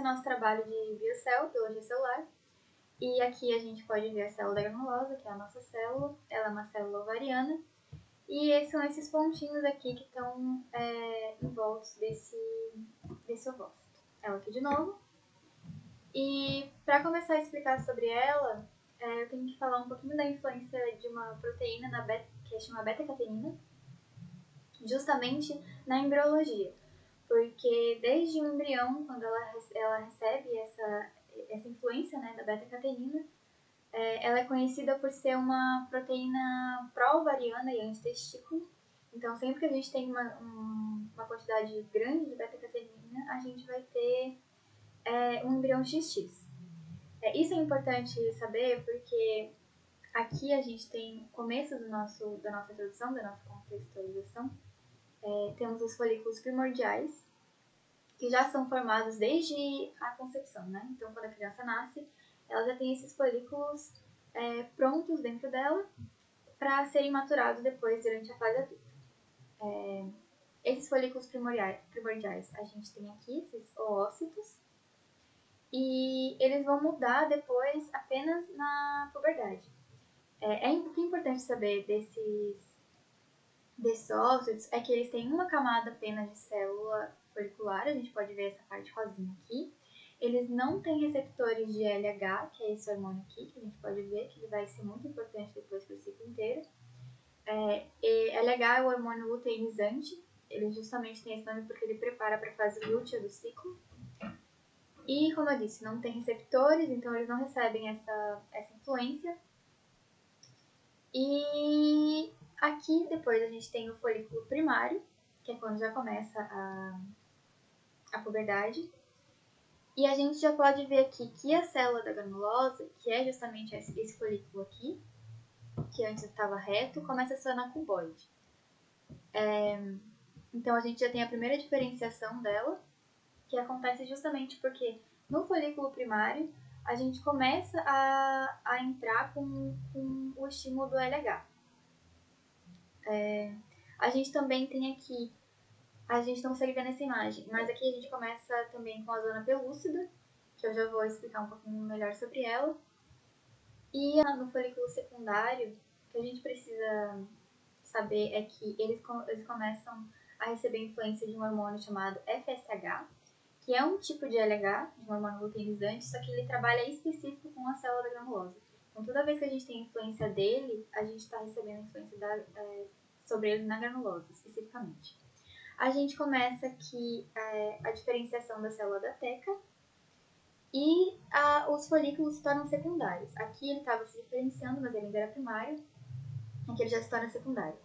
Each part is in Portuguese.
nosso trabalho de biocell, biologia celular. E aqui a gente pode ver a célula da granulosa, que é a nossa célula. Ela é uma célula ovariana. E esses são esses pontinhos aqui que estão em volta desse ovócito. Ela aqui de novo. E para começar a explicar sobre ela, eu tenho que falar um pouquinho da influência de uma proteína que chama beta-catenina, justamente na embriologia. Porque desde o embrião, quando ela recebe essa influência, né, da beta-catenina, ela é conhecida por ser uma proteína pró-ovariana e antitestículo. Então, sempre que a gente tem uma quantidade grande de beta-catenina, a gente vai ter um embrião XX. Isso é importante saber porque aqui a gente tem o começo da nossa introdução, da nossa contextualização. Temos os folículos primordiais, que já são formados desde a concepção, né? Então, quando a criança nasce, ela já tem esses folículos prontos dentro dela para serem maturados depois durante a fase adulta. Esses folículos primordiais, a gente tem aqui esses oócitos, e eles vão mudar depois apenas na puberdade. O que é importante saber desses ócitos é que eles têm uma camada apenas de célula folicular, a gente pode ver essa parte rosinha aqui. Eles não têm receptores de LH, que é esse hormônio aqui, que a gente pode ver que ele vai ser muito importante depois para o ciclo inteiro. LH é o hormônio luteinizante, ele justamente tem esse nome porque ele prepara para a fase lútea do ciclo. E, como eu disse, não tem receptores, então eles não recebem essa influência. E aqui depois a gente tem o folículo primário, que é quando já começa a puberdade. E a gente já pode ver aqui que a célula da granulosa, que é justamente esse folículo aqui, que antes estava reto, começa a se tornar cuboide. Então a gente já tem a primeira diferenciação dela, que acontece justamente porque no folículo primário a gente começa a entrar com o estímulo do LH. A gente também tem aqui, a gente não consegue ver nessa imagem, mas aqui a gente começa também com a zona pelúcida, que eu já vou explicar um pouquinho melhor sobre ela. E no folículo secundário, o que a gente precisa saber é que eles começam a receber influência de um hormônio chamado FSH, que é um tipo de LH, de um hormônio luteinizante, só que ele trabalha específico com a célula da granulosa. Então, toda vez que a gente tem influência dele, a gente está recebendo influência sobre ele na granulosa, especificamente. A gente começa aqui a diferenciação da célula da teca e os folículos se tornam secundários. Aqui ele estava se diferenciando, mas ele ainda era primário. Aqui ele já se torna secundário.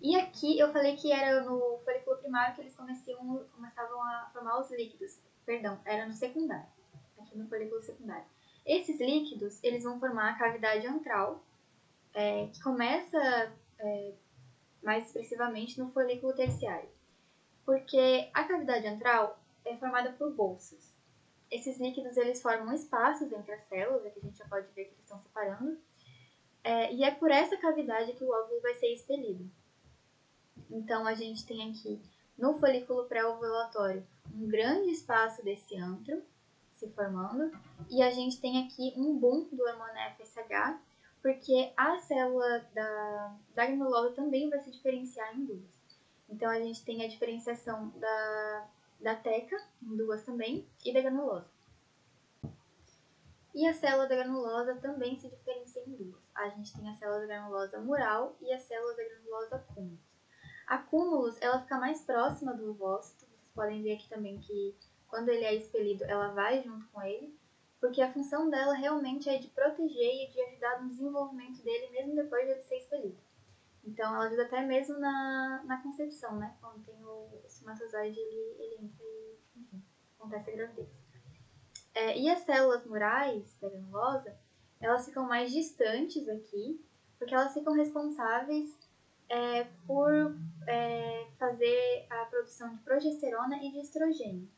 E aqui eu falei que era no folículo primário que eles começavam a formar os líquidos. Perdão, era no secundário. Aqui no folículo secundário. Esses líquidos, eles vão formar a cavidade antral, que começa mais expressivamente no folículo terciário. Porque a cavidade antral é formada por bolsas. Esses líquidos, eles formam espaços entre as células, aqui a gente já pode ver que eles estão separando. E é por essa cavidade que o óvulo vai ser expelido. Então, a gente tem aqui, no folículo pré-ovulatório, um grande espaço desse antro se formando. E a gente tem aqui um boom do hormônio FSH, porque a célula da granulosa também vai se diferenciar em duas. Então, a gente tem a diferenciação da teca, em duas também, e da granulosa. E a célula da granulosa também se diferencia em duas. A gente tem a célula da granulosa mural e a célula da granulosa cúmulus. A cúmulus, ela fica mais próxima do ovócito. Vocês podem ver aqui também que quando ele é expelido, ela vai junto com ele, porque a função dela realmente é de proteger e de ajudar no desenvolvimento dele, mesmo depois de ele ser expelido. Então, ela ajuda até mesmo na concepção, né? Quando tem o espermatozoide, ele entra e, enfim, acontece a gravidez. E as células murais da granulosa, elas ficam mais distantes aqui, porque elas ficam responsáveis por fazer a produção de progesterona e de estrogênio.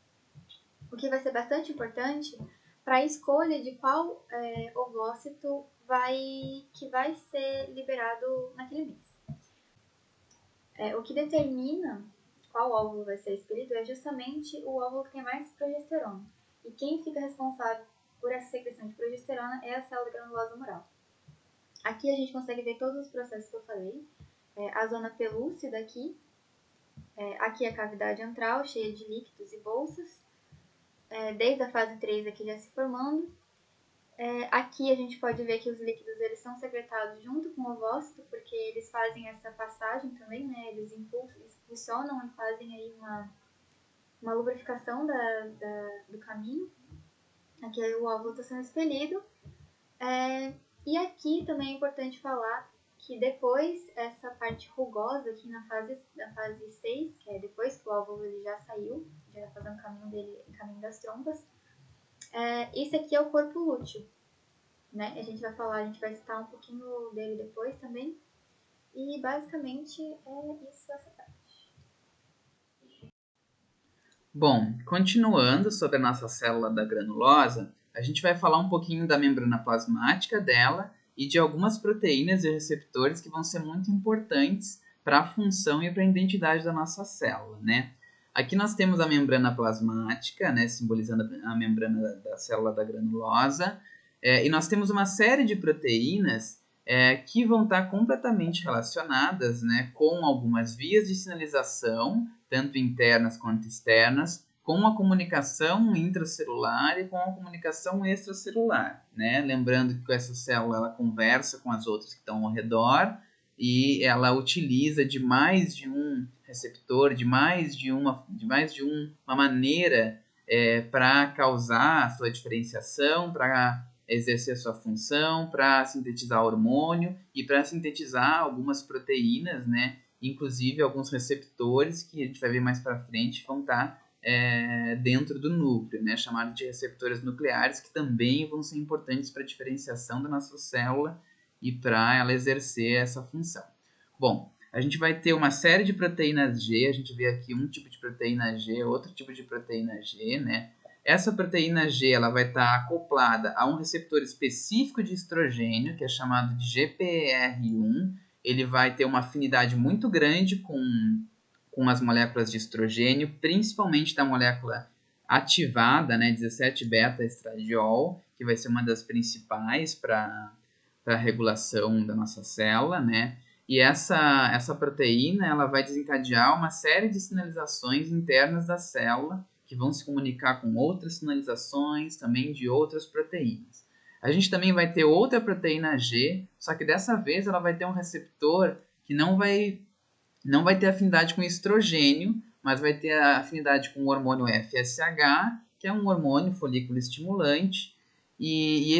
O que vai ser bastante importante para a escolha de qual ovócito que vai ser liberado naquele mês. O que determina qual óvulo vai ser expelido é justamente o óvulo que tem mais progesterona. E quem fica responsável por essa secreção de progesterona é a célula granulosa humoral. Aqui a gente consegue ver todos os processos que eu falei. A zona pelúcida aqui. Aqui a cavidade antral, cheia de líquidos e bolsas. Desde a fase 3 aqui já se formando. Aqui a gente pode ver que os líquidos eles são secretados junto com o ovócito, porque eles fazem essa passagem também, né? Eles impulsionam e fazem aí uma lubrificação do caminho. Aqui o óvulo está sendo expelido. E aqui também é importante falar que depois, essa parte rugosa aqui na fase 6, que é depois que o óvulo ele já saiu, já está fazendo o caminho dele, caminho das trompas, esse aqui é o corpo lúteo, né? A gente vai citar um pouquinho dele depois também. E basicamente é isso essa parte. Bom, continuando sobre a nossa célula da granulosa, a gente vai falar um pouquinho da membrana plasmática dela e de algumas proteínas e receptores que vão ser muito importantes para a função e para a identidade da nossa célula, né? Aqui nós temos a membrana plasmática, né, simbolizando a membrana da célula da granulosa, e nós temos uma série de proteínas que vão estar completamente relacionadas, né, com algumas vias de sinalização, tanto internas quanto externas, com a comunicação intracelular e com a comunicação extracelular, né? Lembrando que essa célula ela conversa com as outras que estão ao redor e ela utiliza de mais de um receptor, de mais de uma maneira para causar a sua diferenciação, para exercer sua função, para sintetizar hormônio e para sintetizar algumas proteínas, né? Inclusive alguns receptores que a gente vai ver mais para frente vão estar dentro do núcleo, né? Chamados de receptores nucleares, que também vão ser importantes para a diferenciação da nossa célula e para ela exercer essa função. Bom, a gente vai ter uma série de proteínas G, a gente vê aqui um tipo de proteína G, outro tipo de proteína G, né? Essa proteína G ela vai estar acoplada a um receptor específico de estrogênio, que é chamado de GPR1. Ele vai ter uma afinidade muito grande com as moléculas de estrogênio, principalmente da molécula ativada, né, 17-beta-estradiol, que vai ser uma das principais para a regulação da nossa célula, né? E essa proteína ela vai desencadear uma série de sinalizações internas da célula que vão se comunicar com outras sinalizações também de outras proteínas. A gente também vai ter outra proteína G, só que dessa vez ela vai ter um receptor que não vai ter afinidade com estrogênio, mas vai ter afinidade com o hormônio FSH, que é um hormônio folículo estimulante. E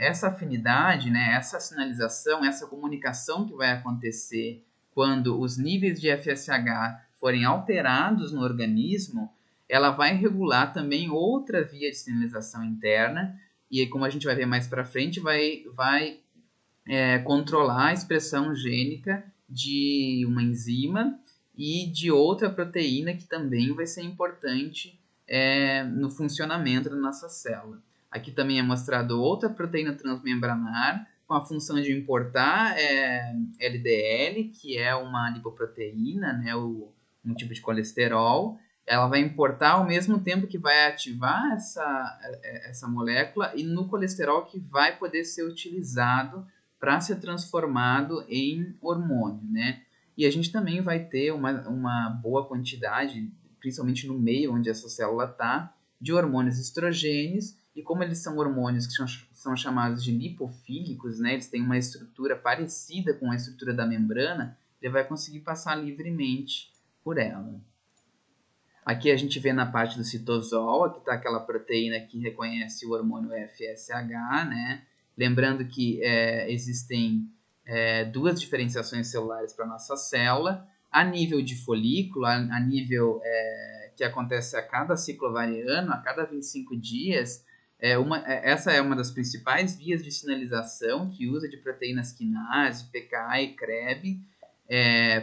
essa afinidade, né, essa sinalização, essa comunicação que vai acontecer quando os níveis de FSH forem alterados no organismo, ela vai regular também outra via de sinalização interna, e como a gente vai ver mais para frente, vai controlar a expressão gênica de uma enzima e de outra proteína que também vai ser importante no funcionamento da nossa célula. Aqui também é mostrado outra proteína transmembranar com a função de importar LDL, que é uma lipoproteína, né, um tipo de colesterol. Ela vai importar ao mesmo tempo que vai ativar essa molécula e no colesterol que vai poder ser utilizado para ser transformado em hormônio, né? E a gente também vai ter uma boa quantidade, principalmente no meio onde essa célula está, de hormônios estrogênios, e como eles são hormônios que são chamados de lipofílicos, né? Eles têm uma estrutura parecida com a estrutura da membrana, ele vai conseguir passar livremente por ela. Aqui a gente vê na parte do citosol, aqui está aquela proteína que reconhece o hormônio FSH, né? Lembrando que existem duas diferenciações celulares para a nossa célula, a nível de folículo, a nível que acontece a cada ciclo ovariano, a cada 25 dias. Essa é uma das principais vias de sinalização que usa de proteínas quinase, PKA e CREB,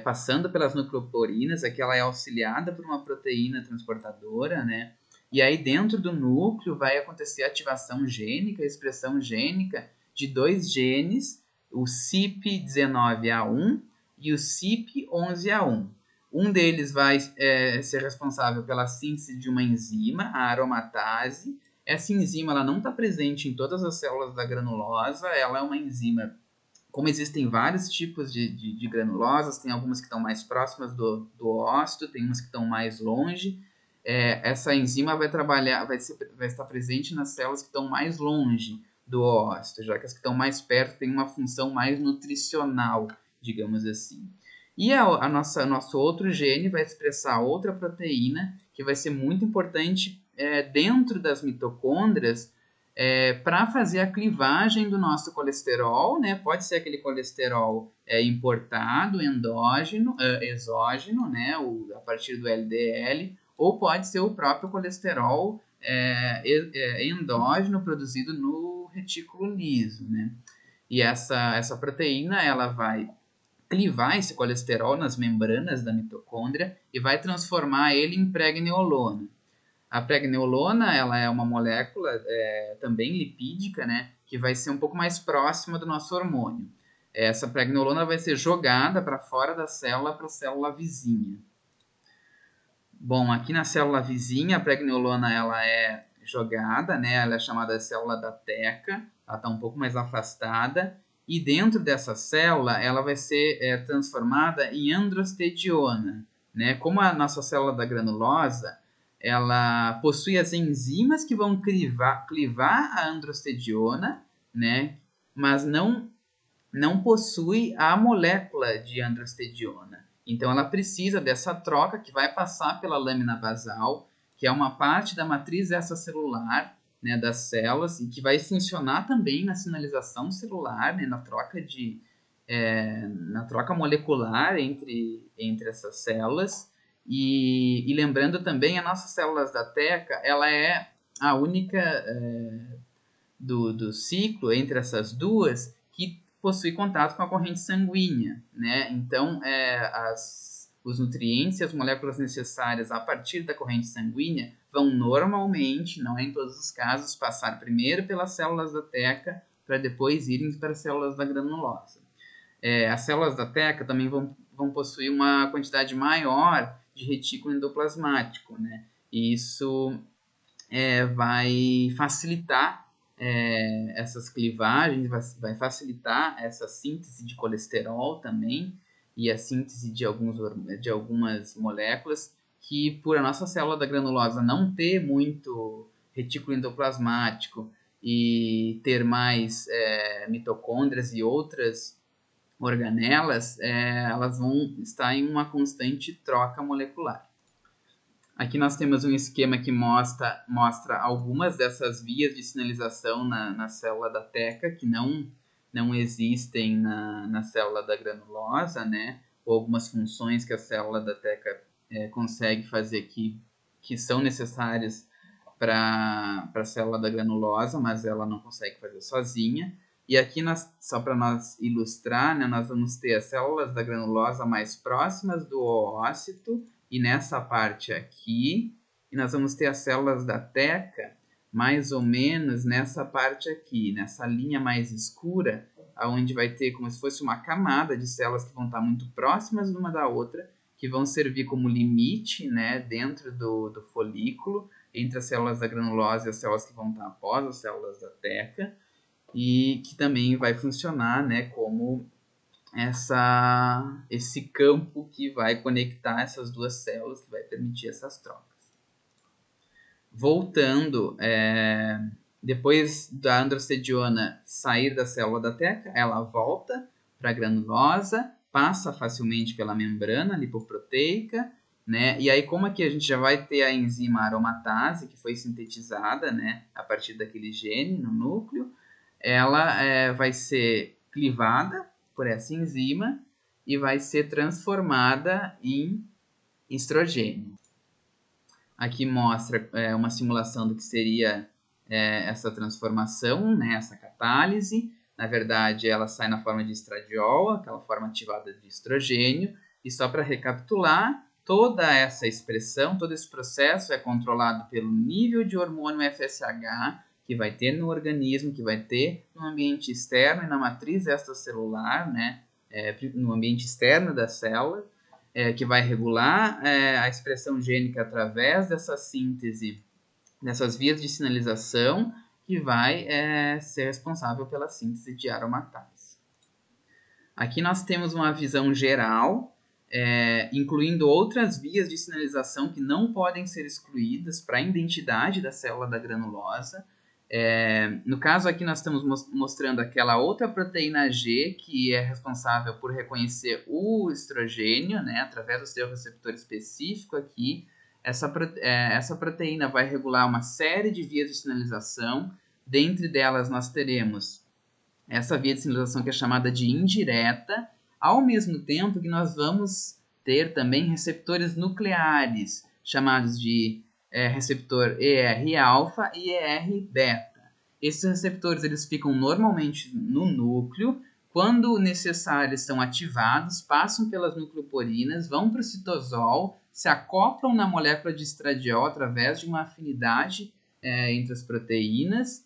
passando pelas nucleoporinas. Aqui ela é auxiliada por uma proteína transportadora, né? E aí dentro do núcleo vai acontecer a ativação gênica, a expressão gênica de dois genes, o CYP19A1 e o CYP11A1. Um deles vai ser responsável pela síntese de uma enzima, a aromatase. Essa enzima ela não está presente em todas as células da granulosa, ela é uma enzima, como existem vários tipos de granulosas, tem algumas que estão mais próximas do ócito, tem umas que estão mais longe. Essa enzima vai estar presente nas células que estão mais longe do ócito, já que as que estão mais perto têm uma função mais nutricional, digamos assim. E nosso outro gene vai expressar outra proteína que vai ser muito importante dentro das mitocôndrias para fazer a clivagem do nosso colesterol, né? Pode ser aquele colesterol importado, endógeno, exógeno, né? A partir do LDL, ou pode ser o próprio colesterol endógeno produzido no retículo liso, né? E essa proteína ela vai clivar esse colesterol nas membranas da mitocôndria e vai transformar ele em pregneolona. A pregneolona ela é uma molécula também lipídica, né, que vai ser um pouco mais próxima do nosso hormônio. Essa pregneolona vai ser jogada para fora da célula para a célula vizinha. Bom, aqui na célula vizinha, a pregneolona ela é jogada, né, ela é chamada de célula da teca, ela está um pouco mais afastada, e dentro dessa célula ela vai ser transformada em androstediona, né? Como a nossa célula da granulosa, ela possui as enzimas que vão clivar a androstediona, né? Mas não possui a molécula de androstediona. Então ela precisa dessa troca que vai passar pela lâmina basal, que é uma parte da matriz extracelular, né, das células, e que vai funcionar também na sinalização celular, né, na troca molecular entre essas células. E lembrando também, as nossas células da teca, ela é a única do ciclo entre essas duas que possui contato com a corrente sanguínea, né? Então, os nutrientes e as moléculas necessárias a partir da corrente sanguínea vão normalmente, não é em todos os casos, passar primeiro pelas células da teca para depois irem para as células da granulosa. As células da teca também vão possuir uma quantidade maior de retículo endoplasmático, né? E isso vai facilitar essas clivagens, vai facilitar essa síntese de colesterol também e a síntese de algumas moléculas que, por a nossa célula da granulosa não ter muito retículo endoplasmático e ter mais mitocôndrias e outras organelas, elas vão estar em uma constante troca molecular. Aqui nós temos um esquema que mostra algumas dessas vias de sinalização na célula da teca que não existem na célula da granulosa, né? Ou algumas funções que a célula da teca consegue fazer que são necessárias para a célula da granulosa, mas ela não consegue fazer sozinha. E aqui, só para nós ilustrar, né, nós vamos ter as células da granulosa mais próximas do oócito, e nessa parte aqui, e nós vamos ter as células da teca mais ou menos nessa parte aqui, nessa linha mais escura, onde vai ter como se fosse uma camada de células que vão estar muito próximas uma da outra, que vão servir como limite, né, dentro do folículo, entre as células da granulosa e as células que vão estar após as células da teca, e que também vai funcionar, né, como esse campo que vai conectar essas duas células, que vai permitir essas trocas. Voltando, depois da androstediona sair da célula da teca, ela volta para a granulosa, passa facilmente pela membrana lipoproteica, né? E aí, como aqui a gente já vai ter a enzima aromatase, que foi sintetizada, né, a partir daquele gene no núcleo, ela vai ser clivada por essa enzima e vai ser transformada em estrogênio. Aqui mostra uma simulação do que seria essa transformação, né, essa catálise. Na verdade, ela sai na forma de estradiol, aquela forma ativada de estrogênio. E só para recapitular, toda essa expressão, todo esse processo é controlado pelo nível de hormônio FSH que vai ter no organismo, que vai ter no ambiente externo e na matriz extracelular, né, no ambiente externo da célula, que vai regular a expressão gênica através dessa síntese, dessas vias de sinalização, que vai ser responsável pela síntese de aromatase. Aqui nós temos uma visão geral, incluindo outras vias de sinalização que não podem ser excluídas para a identidade da célula da granulosa. No caso aqui nós estamos mostrando aquela outra proteína G que é responsável por reconhecer o estrogênio, né, através do seu receptor específico aqui. Essa proteína vai regular uma série de vias de sinalização. Dentre delas nós teremos essa via de sinalização que é chamada de indireta, ao mesmo tempo que nós vamos ter também receptores nucleares, chamados de receptor ER-alfa e ER-beta. Esses receptores eles ficam normalmente no núcleo. Quando necessário, são ativados, passam pelas nucleoporinas, vão para o citosol, se acoplam na molécula de estradiol através de uma afinidade entre as proteínas,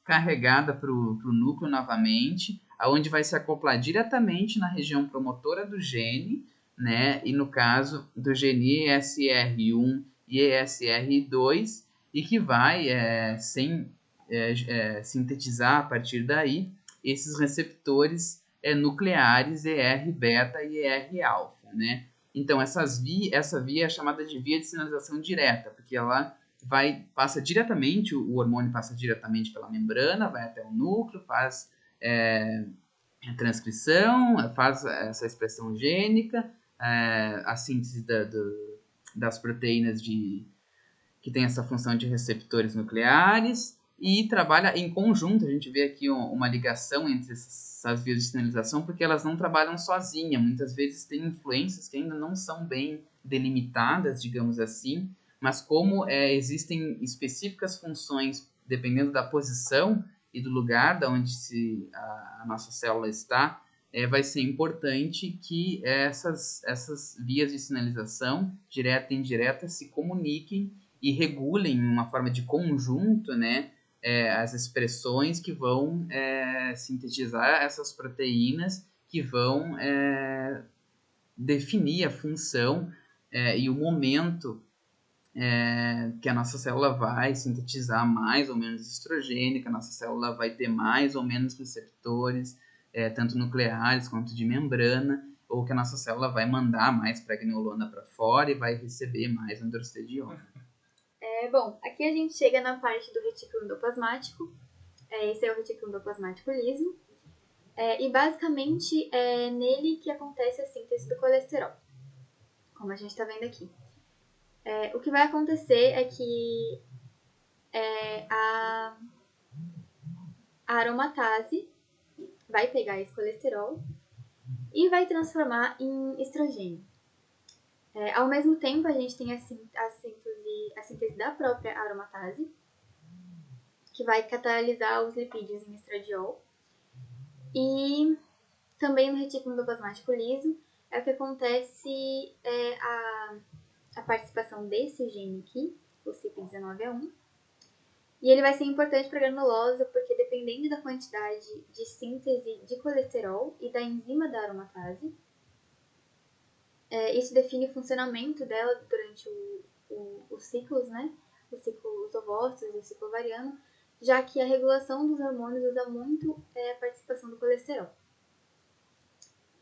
carregada para o núcleo novamente, onde vai se acoplar diretamente na região promotora do gene, né? E no caso do gene ESR1 e ESR2, e que vai sintetizar a partir daí esses receptores nucleares ER-beta e ER-alfa, né? Então, essa via é chamada de via de sinalização direta, porque ela passa diretamente, o hormônio passa diretamente pela membrana, vai até o núcleo, faz a transcrição, faz essa expressão gênica, a síntese das proteínas que tem essa função de receptores nucleares e trabalha em conjunto. A gente vê aqui uma ligação entre essas vias de sinalização, porque elas não trabalham sozinhas, muitas vezes tem influências que ainda não são bem delimitadas, digamos assim, mas como existem específicas funções dependendo da posição e do lugar da onde a nossa célula está, vai ser importante que essas vias de sinalização, direta e indireta, se comuniquem e regulem em uma forma de conjunto, né, as expressões que vão sintetizar essas proteínas que vão definir a função e o momento que a nossa célula vai sintetizar mais ou menos estrogênio, que a nossa célula vai ter mais ou menos receptores, tanto nucleares quanto de membrana, ou que a nossa célula vai mandar mais pregnenolona para fora e vai receber mais androstenediona. Bom, aqui a gente chega na parte do retículo endoplasmático. Esse é o retículo endoplasmático liso. E basicamente é nele que acontece a síntese do colesterol, como a gente está vendo aqui. O que vai acontecer é que a aromatase vai pegar esse colesterol e vai transformar em estrogênio. Ao mesmo tempo, a gente tem a síntese da própria aromatase, que vai catalisar os lipídios em estradiol. E também no retículo endoplasmático liso é o que acontece a participação desse gene aqui, o CYP19A1. E ele vai ser importante para a granulosa porque dependendo da quantidade de síntese de colesterol e da enzima da aromatase, isso define o funcionamento dela durante os ciclos, né? Os ovócitos e o ciclo ovariano, já que a regulação dos hormônios usa muito a participação do colesterol.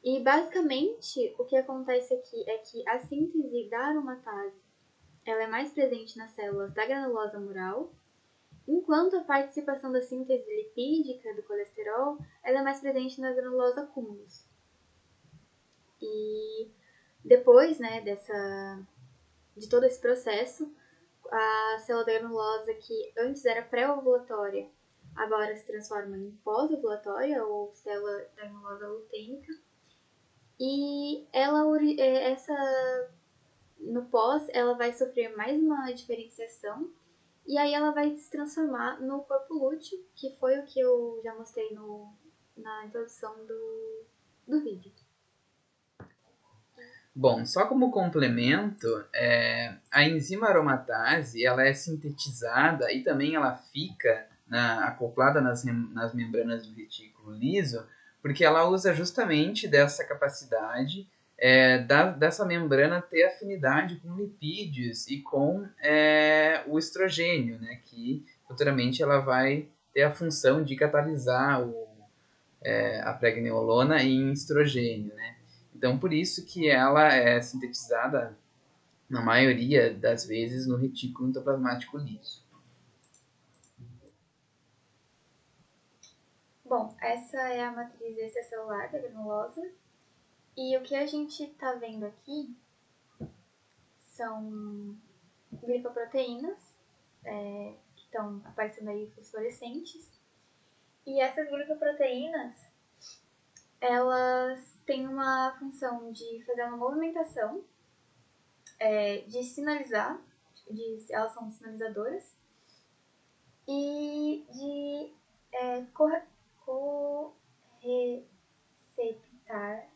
E basicamente o que acontece aqui é que a síntese da aromatase ela é mais presente nas células da granulosa mural, enquanto a participação da síntese lipídica do colesterol ela é mais presente na granulosa cumulus. E depois, né, de todo esse processo, a célula da granulosa, que antes era pré-ovulatória, agora se transforma em pós-ovulatória, ou célula da granulosa lutênica. E no pós, ela vai sofrer mais uma diferenciação, e aí ela vai se transformar no corpo lúteo, que foi o que eu já mostrei na introdução do vídeo. Bom, só como complemento, a enzima aromatase ela é sintetizada e também ela fica acoplada nas membranas do retículo liso, porque ela usa justamente dessa capacidade dessa membrana ter afinidade com lipídios e com o estrogênio, né, que futuramente ela vai ter a função de catalisar a pregnenolona em estrogênio, né? Então, por isso que ela é sintetizada, na maioria das vezes, no retículo endoplasmático liso. Bom, essa é a matriz extracelular da granulosa. E o que a gente está vendo aqui são glicoproteínas, que estão aparecendo aí fluorescentes. E essas glicoproteínas, elas têm uma função de fazer uma movimentação, de sinalizar, elas são sinalizadoras, e de correceptar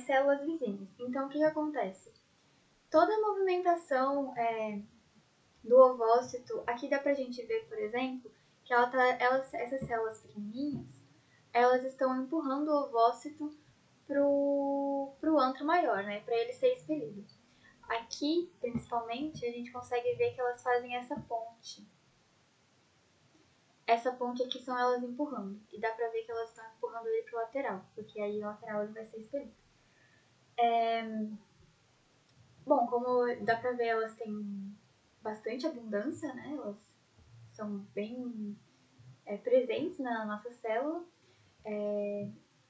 células vizinhas. Então, o que acontece? Toda a movimentação do ovócito, aqui dá pra gente ver, por exemplo, que essas células pequenininhas, elas estão empurrando o ovócito pro antro maior, né, para ele ser expelido. Aqui, principalmente, a gente consegue ver que elas fazem essa ponte. Essa ponte aqui são elas empurrando. E dá pra ver que elas estão empurrando ele pro lateral, porque aí o lateral ele vai ser expelido. Bom, como dá pra ver, elas têm bastante abundância, né? Elas são bem presentes na nossa célula.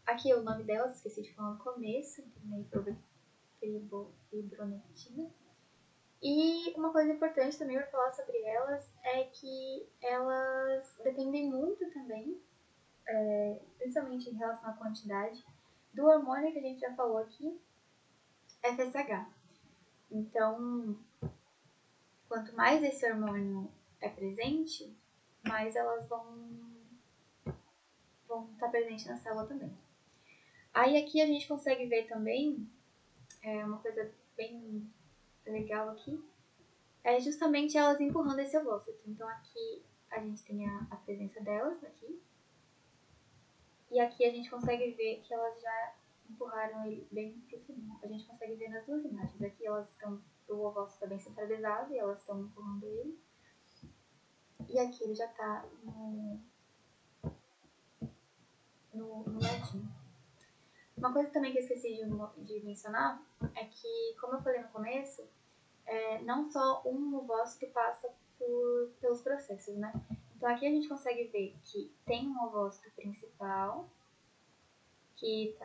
Aqui o nome delas, esqueci de falar no começo, fibronectina. E uma coisa importante também para falar sobre elas é que elas dependem muito também, principalmente em relação à quantidade, do hormônio que a gente já falou aqui, FSH. Então, quanto mais esse hormônio é presente, mais elas vão estar presentes na célula também. Aí aqui a gente consegue ver também, uma coisa bem legal aqui, é justamente elas empurrando esse ovócito. Então aqui a gente tem a presença delas aqui. E aqui a gente consegue ver que elas já empurraram ele bem pro final. A gente consegue ver nas duas imagens. Aqui elas estão, o ovócito está bem centralizado e elas estão empurrando ele. E aqui ele já está no ladinho. Uma coisa também que eu esqueci de mencionar é que, como eu falei no começo, não só um ovócito passa pelos processos, né? Então aqui a gente consegue ver que tem um ovócito principal, que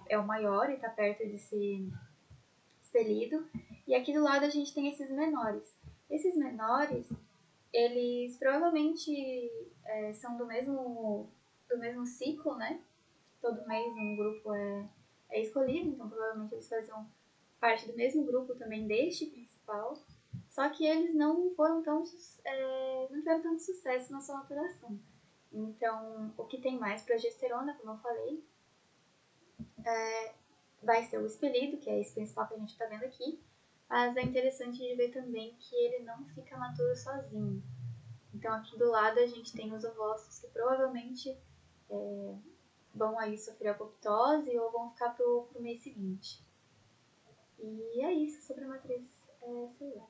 é o maior e está perto de ser expelido, e aqui do lado a gente tem esses menores. Esses menores, eles provavelmente são do mesmo ciclo, né? Todo mês um grupo é escolhido, então provavelmente eles faziam parte do mesmo grupo também deste principal, só que eles não tiveram tanto sucesso na sua maturação. Então, o que tem mais progesterona, como eu falei, vai ser o expelido, que é esse principal que a gente está vendo aqui, mas é interessante de ver também que ele não fica maturo sozinho. Então, aqui do lado a gente tem os ovócitos que provavelmente vão aí sofrer apoptose ou vão ficar pro mês seguinte. E é isso sobre a matriz celular.